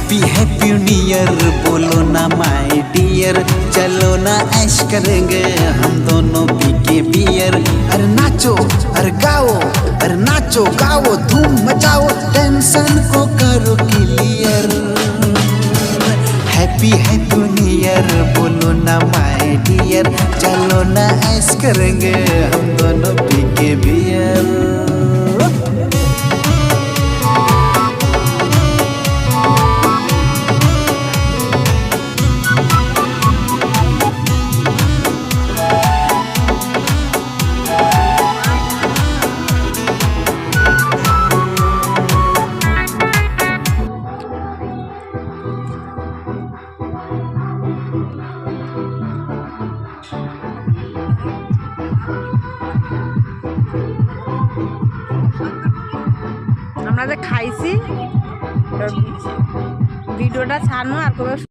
Happy happy new year बोलो ना my dear, चलो ना ऐश करेंगे हम दोनों पी के बियर। अरे नाचो अरे गाओ, अरे नाचो गाओ धूम मचाओ, टेंशन को करो clear. Happy happy new year बोलो ना माय डियर, चलो ना ऐश करेंगे हम दोनों पी के बियर। আমরা যে খাইছি ভিডিওটা ছাড়নো আর